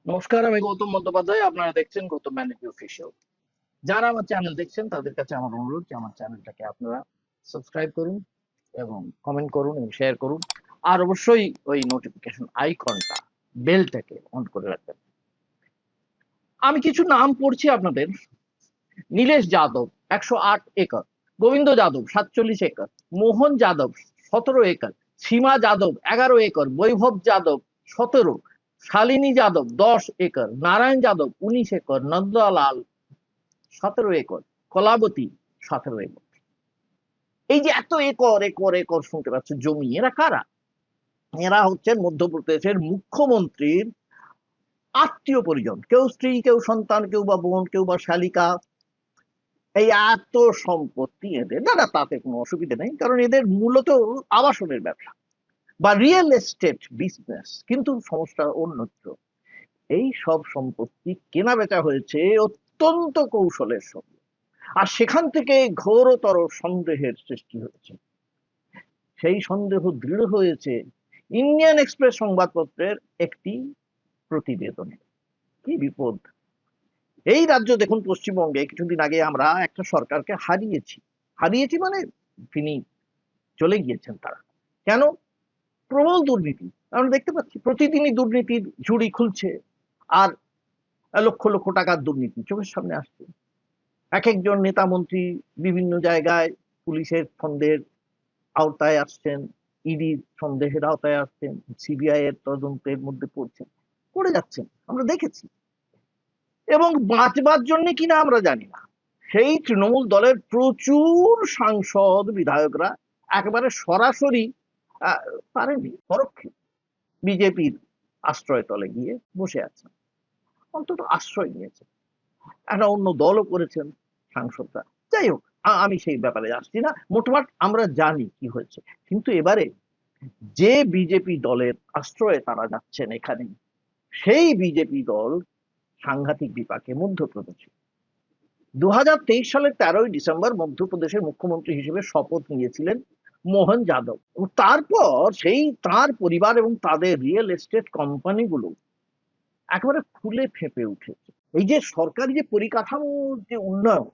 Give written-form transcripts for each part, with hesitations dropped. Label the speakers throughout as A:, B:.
A: নমস্কার, আমি গৌতম বন্দ্যোপাধ্যায়। আপনারা দেখছেন গৌতম ব্যানার্জি অফিসিয়াল। যারা আমার চ্যানেল দেখছেন তাদের কাছে আমার অনুরোধ যে আমার চ্যানেলটাকে আপনারা সাবস্ক্রাইব করুন এবং কমেন্ট করুন এবং শেয়ার করুন। আর অবশ্যই ওই নোটিফিকেশন আইকনটা, বেলটাকে অন করে রাখবেন। আমি কিছু নাম পড়ছি আপনাদের। Nilesh Yadav 108 acre, Govind Yadav 47 acre, Mohan Yadav 17 acre, Seema Yadav 11 acre, Vaibhav Yadav 17, Shalini Yadav 10 acre, Narayan Yadav 19 acre, Nandlal 17 acre, Kalavati 17 acre. এই যে এত একর একর একর শুনতে পাচ্ছে জমি, এরা কারা? এরা হচ্ছেন মধ্যপ্রদেশের মুখ্যমন্ত্রীর আত্মীয় পরিজন, কেউ স্ত্রী, কেউ সন্তান, কেউ বা বোন, কেউ বা শালিকা। এই এত সম্পত্তি এদের, না তাতে কোনো অসুবিধা নেই, কারণ এদের মূলত আবাসনের ব্যবসা বা রিয়েল এস্টেট বিজনেস। কিন্তু সমস্যা অন্যত্র। এই সব সম্পত্তি কেনা বেচা হয়েছে অত্যন্ত কৌশলের সঙ্গে, আর সেখান থেকে ঘোরতর সন্দেহের সৃষ্টি হয়েছে। সেই সন্দেহ দৃঢ় হয়েছে ইন্ডিয়ান এক্সপ্রেস সংবাদপত্রের একটি প্রতিবেদনে। কি বিপদ! এই রাজ্য দেখুন, পশ্চিমবঙ্গে কিছুদিন আগে আমরা একটা সরকারকে হারিয়েছি। হারিয়েছি মানে তিনি চলে গিয়েছেন তারা। কেন? প্রবল দুর্নীতি। আমরা দেখতে পাচ্ছি প্রতিদিনই দুর্নীতির ঝুড়ি খুলছে, আর লক্ষ লক্ষ টাকার দুর্নীতি চোখের সামনে আসছে। এক একজন নেতা মন্ত্রী বিভিন্ন জায়গায় পুলিশের সন্দেহের আওতায় আসছেন, ইডির সন্দেহের আওতায় আসছেন, সিবিআই এর তদন্তের মধ্যে পড়ছেন, পড়ে যাচ্ছেন, আমরা দেখেছি। এবং বাঁচবার জন্য কিনা আমরা জানি না, সেই তৃণমূল দলের প্রচুর সাংসদ বিধায়করা একেবারে সরাসরি পারেনি, পরোক্ষে বিজেপির আশ্রয় তলে গিয়ে বসে আছেন, অন্তত আশ্রয় নিয়েছেন। একটা অন্য দলও করেছেন সাংসদরা। যাই হোক, আমি সেই ব্যাপারে আসছি না। মোটমাট আমরা জানি কি হয়েছে। কিন্তু এবারে যে বিজেপি দলের আশ্রয়ে তারা যাচ্ছেন এখানে, সেই বিজেপি দল সাংঘাতিক বিপাকে মধ্যপ্রদেশে। 2023 সালের 13ই ডিসেম্বর মধ্যপ্রদেশের মুখ্যমন্ত্রী হিসেবে শপথ নিয়েছিলেন মোহন যাদব। তারপর সেই তার পরিবার এবং তাদের রিয়েল এস্টেট কোম্পানিগুলো একেবারে ফুলে ফেঁপে উঠেছে। এই যে সরকারি যে পরিকাঠামো, যে উন্নয়ন,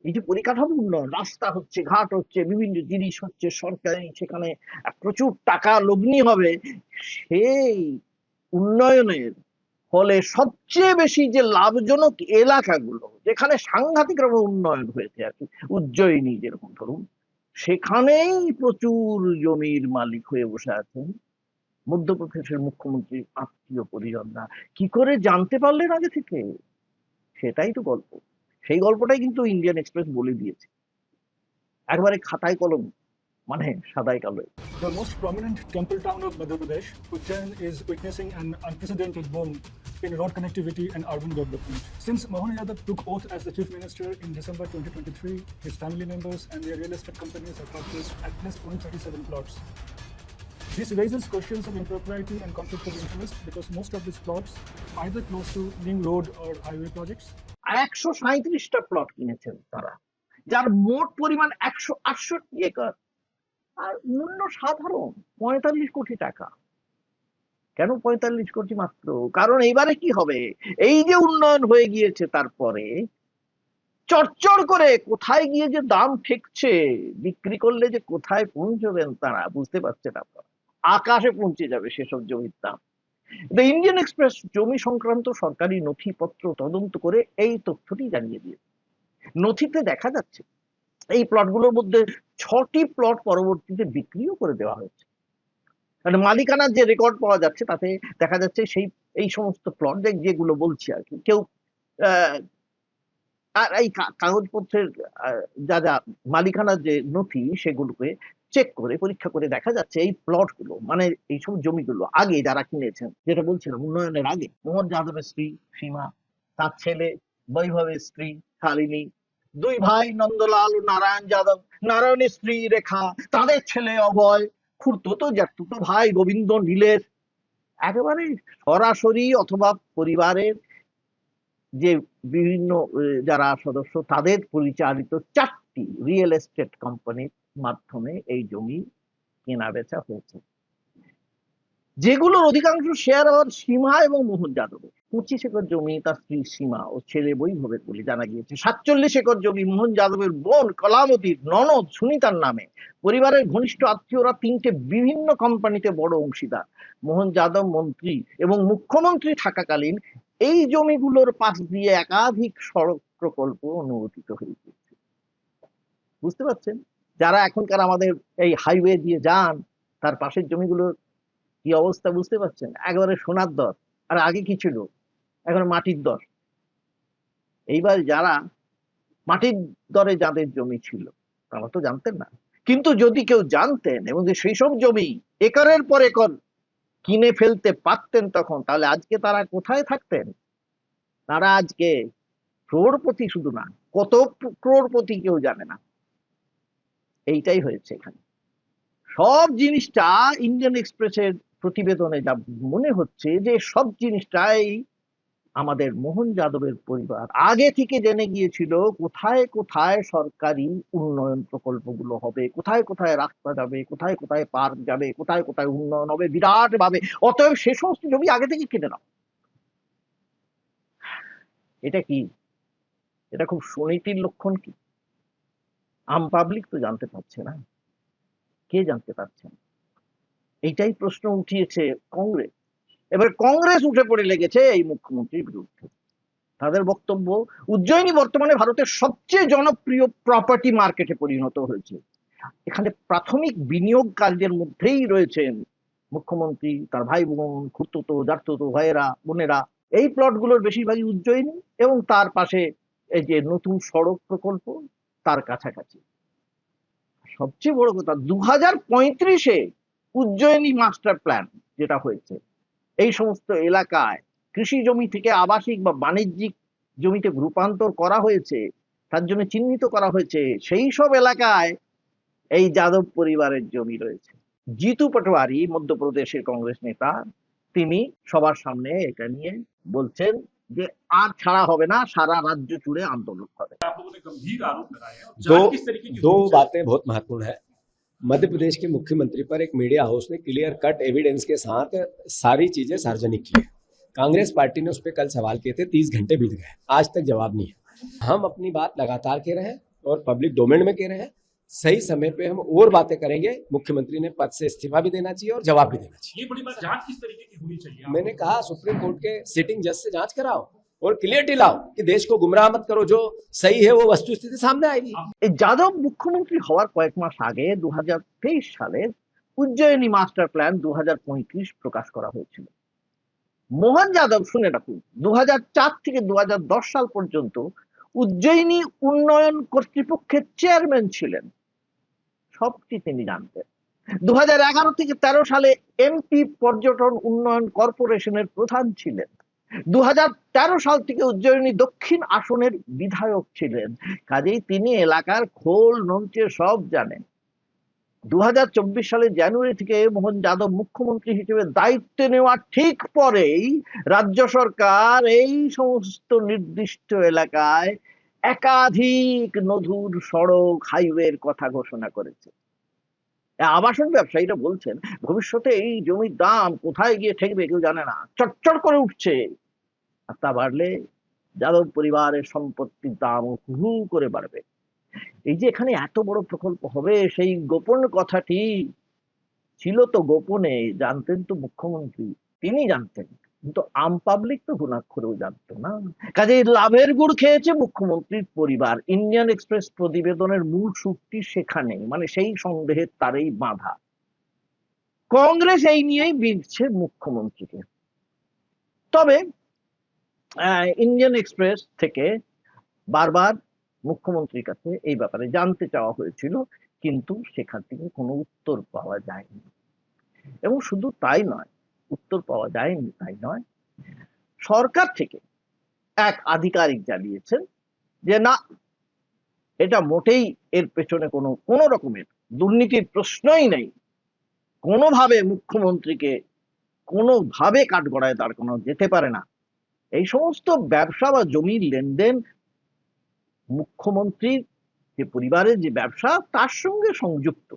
A: এই যে পরিকাঠামো উন্নয়ন, রাস্তা হচ্ছে, ঘাট হচ্ছে, বিভিন্ন জিনিস হচ্ছে সরকারি, সেখানে প্রচুর টাকা লগ্নি হবে, সেই উন্নয়নের ফলে সবচেয়ে বেশি যে লাভজনক এলাকাগুলো, যেখানে সাংঘাতিক রকম উন্নয়ন হয়েছে আর কি, উজ্জয়িনী যেরকম ধরুন, সেখানেই প্রচুর জমির মালিক হয়ে বসে আছেন মধ্যপ্রদেশের মুখ্যমন্ত্রীর আত্মীয় পরিজনরা। কি করে জানতে পারলেন আগে থেকে? সেটাই তো গল্প। সেই গল্পটাই কিন্তু ইন্ডিয়ান এক্সপ্রেস বলে দিয়েছে, একবারে খাতায় কলম, মানে সাদাই কালোয়।
B: The most prominent temple town of Madhya Pradesh, Ujjain, is witnessing an unprecedented boom in road connectivity and urban development. Since Mohan Yadav took oath as the chief minister in December 2023, his family members and their real estate companies have purchased at least 137 plots. This raises questions of impropriety and conflict of interest because most of these plots are either close to new road or highway projects.
A: আর 137টা plot কিনেছেন তারা, যার মোট পরিমাণ 168 acre, আর মূল্য সাধারণ 45 কোটি টাকা। কেন 45 কোটি মাত্র? কারণ এইবারে কি হবে, এই যে উন্নয়ন হয়ে গিয়েছে, তারপরে চড়চড় করে কোথায় গিয়ে যে দাম ঠেকছে, বিক্রি করলে যে কোথায় পৌঁছবেন তারা বুঝতে পারছেন আপনারা। আকাশে পৌঁছে যাবে সেসব জমির দাম। দ্য ইন্ডিয়ান এক্সপ্রেস জমি সংক্রান্ত সরকারি নথিপত্র তদন্ত করে এই তথ্যটি জানিয়ে দিয়েছে। নথিতে দেখা যাচ্ছে এই প্লটগুলোর মধ্যে 6টি প্লট পরবর্তীতে বিক্রিও করে দেওয়া হয়েছে। মানে মালিকানার যে রেকর্ড পাওয়া যাচ্ছে তাতে দেখা যাচ্ছে সেই এই সমস্ত প্লট যেগুলো বলছি আর কি, কেউ আর এই কাগজপত্রের যা যা মালিকানার যে নথি, সেগুলোকে চেক করে পরীক্ষা করে দেখা যাচ্ছে এই প্লট গুলো, মানে এইসব জমিগুলো আগে যারা কিনেছেন, যেটা বলছিলাম উন্নয়নের আগে, মোহন যাদবের স্ত্রী সীমা, তার ছেলে বৈভবের স্ত্রী শালিনী, দুই ভাই নন্দলাল ও নারায়ণ যাদব, নারায়ণের স্ত্রী রেখা, তাদের ছেলে অভয়, খুড়তুতো জ্যাঠতুতো ভাই গোবিন্দ নীলের, একেবারে সরাসরি অথবা পরিবারের যে বিভিন্ন যারা সদস্য তাদের পরিচালিত 4টি রিয়েল এস্টেট কোম্পানির মাধ্যমে এই জমি কেনা বেচা হয়েছে। যেগুলোর অধিকাংশ শেয়ার আবার সীমা এবং মোহন যাদবের। 25 একর জমি তার স্ত্রী সীমা ও ছেলে বৈভবের বলে জানা গিয়েছে। 47 একর জমি মোহন যাদবের বোন কলামতির ননদ সুনিতার নামে। পরিবারের ঘনিষ্ঠ আত্মীয়রা 3টে বিভিন্ন কোম্পানিতে বড় অংশীদার। মোহন যাদব মন্ত্রী এবং মুখ্যমন্ত্রী থাকাকালীন এই জমিগুলোর পাশ দিয়ে একাধিক সড়ক প্রকল্প অনুমোদিত হয়েছে। বুঝতে পারছেন? যারা এখনকার আমাদের এই হাইওয়ে দিয়ে যান, তার পাশের জমিগুলোর কি অবস্থা বুঝতে পারছেন? একেবারে সোনার দর। আর আগে কি ছিল? এখন মাটির দর। এইবার যারা মাটির দরে যাদের জমি ছিল তারা তো জানতেন না, কিন্তু যদি কেউ জানতেন এবং সেই সব জমি একরের পর একর কিনে ফেলতে পারতেন তখন, তাহলে আজকে তারা কোথায় থাকতেন? তারা আজকে ক্রোড়পতি, শুধু না কত ক্রোড়পতি কেউ জানে না। এইটাই হয়েছে এখানে। সব জিনিসটা ইন্ডিয়ান এক্সপ্রেসের প্রতিবেদনে যা মনে হচ্ছে যে সব জিনিসটাই আমাদের মোহন যাদবের পরিবার আগে থেকে জেনে গিয়েছিল কোথায় কোথায় সরকারি উন্নয়ন প্রকল্পগুলো হবে, কোথায় কোথায় রাস্তা যাবে, কোথায় কোথায় পার্ক যাবে, কোথায় কোথায় উন্নয়ন হবে বিরাট ভাবে। অতএব সে সমস্ত জমি আগে থেকে কিনে নাও। এটা কি? এটা খুব সুনীতির লক্ষণ কি? আম পাবলিক তো জানতে পারছে না। কে জানতে পারছেন? এইটাই প্রশ্ন উঠিয়েছে কংগ্রেস। এবার কংগ্রেস উঠে পড়ে লেগেছে এই মুখ্যমন্ত্রীর বিরুদ্ধে। তাদের বক্তব্য, উজ্জয়িনী বর্তমানে ভারতের সবচেয়ে জনপ্রিয় প্রপার্টি মার্কেটে পরিণত হয়েছে। এখানে প্রাথমিক বিনিয়োগকারীদের মধ্যেই রয়েছেন মুখ্যমন্ত্রী, তার ভাই বোন, খুড়তুতো জ্যাঠতুতো ভাইয়েরা বোনেরা। এই প্লটগুলোর বেশিরভাগই উজ্জয়িনী এবং তার পাশে এই যে নতুন সড়ক প্রকল্প তার কাছাকাছি। সবচেয়ে বড় কথা, 2035-এ উজ্জয়িনী মাস্টার প্ল্যান যেটা হয়েছে, এই সমস্ত এলাকায় কৃষি জমি থেকে আবাসিক বা বাণিজ্যিক জমিতে রূপান্তর করা হয়েছে, তার জন্য চিহ্নিত করা হয়েছে সেই সব এলাকায় এই যাদব পরিবারের জমি রয়েছে। জিতু পটওয়ারি মধ্যপ্রদেশের কংগ্রেস নেতা, তিনি সবার সামনে এটা নিয়ে বলছেন যে আর ছাড়া হবে না, সারা রাজ্য জুড়ে আন্দোলন হবে।
C: दो दो बातें बहुत महत्वपूर्ण है। मध्य प्रदेश के मुख्यमंत्री पर एक मीडिया हाउस ने क्लियर कट एविडेंस के साथ सारी चीजें सार्वजनिक की है। कांग्रेस पार्टी ने उस पर कल सवाल किए थे, 30 घंटे बीत गए, आज तक जवाब नहीं है। हम अपनी बात लगातार कह रहे हैं और पब्लिक डोमेन में कह रहे हैं। सही समय पे हम और बातें करेंगे। मुख्यमंत्री ने पद से इस्तीफा भी देना चाहिए और जवाब भी देना चाहिए।
B: ये बड़ी बात, जांच किस तरीके की होनी चाहिए?
C: मैंने कहा सुप्रीम कोर्ट के सिटिंग जज से जांच कराओ और क्लियरिटी लाओ कि देश को गुमराह मत करो, जो सही है वो वस्तुस्थिति सामने आएगी।
A: এই যাদব মুখ্যমন্ত্রী হওয়ার কয়েক মাস আগে 2023 সালের উজ্জয়িনী মাস্টার প্ল্যান 2035 প্রকাশ করা হয়েছিল। মোহন যাদব, শুনে রাখুন, 2004 থেকে 2010 সাল পর্যন্ত উজ্জয়িনী উন্নয়ন কর্তৃপক্ষের চেয়ারম্যান ছিলেন। সবটি তিনি জানতেন। 2011 থেকে 13 সালে এমপি পর্যটন উন্নয়ন কর্পোরেশনের প্রধান ছিলেন। 2013 সাল থেকে উজ্জয়িনী দক্ষিণ আসনের বিধায়ক ছিলেন। কাজেই তিনি এলাকার খোল নঞ্চে সব জানেন। 2024 সালের জানুয়ারি থেকে মোহন যাদব মুখ্যমন্ত্রী হিসেবে দায়িত্ব নেওয়ার ঠিক পরেই রাজ্য সরকার এই সমস্ত নির্দিষ্ট এলাকায় একাধিক নতুন সড়ক, হাইওয়ের কথা ঘোষণা করেছে। আবাসন ব্যবসায়ীরা বলছেন ভবিষ্যতে এই জমির দাম কোথায় গিয়ে ঠেকবে কেউ জানে না, চটচট করে উঠছে। আর তা বাড়লে যাদব পরিবারের সম্পত্তির দাম হু করে বাড়বে। এই যে এখানে এত বড় প্রকল্প হবে, সেই গোপন কথাটি ছিল তো গোপনে, জানতেন তো মুখ্যমন্ত্রী, তিনি জানতেন, কিন্তু আম পাবলিক তো ঘুণাক্ষরেও জানতো না। কাজে লাভের গুড় খেয়েছে মুখ্যমন্ত্রীর পরিবার। ইন্ডিয়ান এক্সপ্রেস প্রতিবেদনের মূল সূত্রটি সেখানে, মানে সেই সন্দেহের তারেই বাঁধা। কংগ্রেস এই নিয়েই বিঁধছে মুখ্যমন্ত্রীকে। তবে ইন্ডিয়ান এক্সপ্রেস থেকে বারবার মুখ্যমন্ত্রীর কাছে এই ব্যাপারে জানতে চাওয়া হয়েছিল, কিন্তু সেখান থেকে কোনো উত্তর পাওয়া যায়নি। এবং শুধু তাই নয়, উত্তর পাওয়া যায়নি তাই নয়, সরকার থেকে এক আধিকারিক জানিয়েছেন যে না, এটা মোটেই, এর পেছনে কোনো রকমের দুর্নীতির প্রশ্নই নেই, কোনোভাবে মুখ্যমন্ত্রীকে কোনোভাবে কাঠগড়ায় দাঁড় করানো যেতে পারে না। এই সমস্ত ব্যবসা বা জমির লেনদেন মুখ্যমন্ত্রীর যে পরিবারের যে ব্যবসা তার সঙ্গে সংযুক্ত।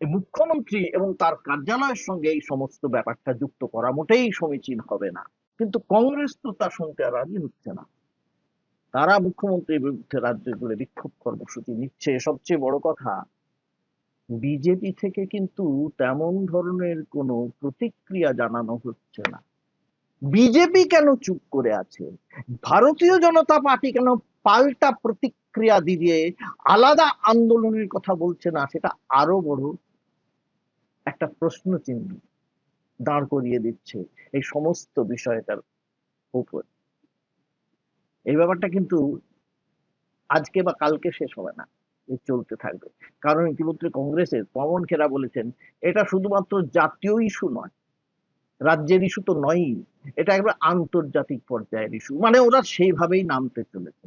A: এই মুখ্যমন্ত্রী এবং তার কার্যালয়ের সঙ্গে এই সমস্ত ব্যাপারটা যুক্ত করা মোটেই সমীচীন হবে না। কিন্তু কংগ্রেস তো তা শুনতে রাজি হচ্ছে না। তারা মুখ্যমন্ত্রীর বিরুদ্ধে রাজ্য জুড়ে বিক্ষোভ কর্মসূচি নিচ্ছে। সবচেয়ে বড় কথা, বিজেপি থেকে কিন্তু তেমন ধরনের কোনো প্রতিক্রিয়া জানানো হচ্ছে না। বিজেপি কেন চুপ করে আছে? ভারতীয় জনতা পার্টি কেন পাল্টা প্রতিক্রিয়া দিয়ে আলাদা আন্দোলনের কথা বলছে না? সেটা আরো বড় একটা প্রশ্ন চিহ্ন দাঁড় করিয়ে দিচ্ছে এই সমস্ত বিষয়টার উপর। এই ব্যাপারটা কিন্তু আজকে বা কালকে শেষ হবে না, চলতে থাকবে। কারণ ইতিমধ্যে কংগ্রেসের পবন খেরা বলেছেন, এটা শুধুমাত্র জাতীয় ইস্যু নয়, রাজ্যের ইস্যু তো নয়ই, এটা একবার আন্তর্জাতিক পর্যায়ের ইস্যু। মানে ওরা সেইভাবেই নামতে চলেছে।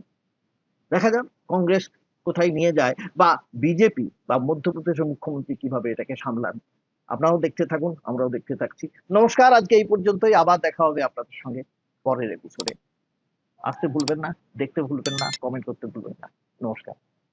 A: দেখা যাক কংগ্রেস কোথায় নিয়ে যায়, বা বিজেপি বা মধ্যপ্রদেশের মুখ্যমন্ত্রী কিভাবে এটাকে সামলান। আপনারাও দেখতে থাকুন, আমরাও দেখতে থাকছি। নমস্কার, আজকে এই পর্যন্তই। আবার দেখা হবে আপনাদের সঙ্গে পরের এপিসোডে। আসতে ভুলবেন না, দেখতে ভুলবেন না, কমেন্ট করতে ভুলবেন না। নমস্কার।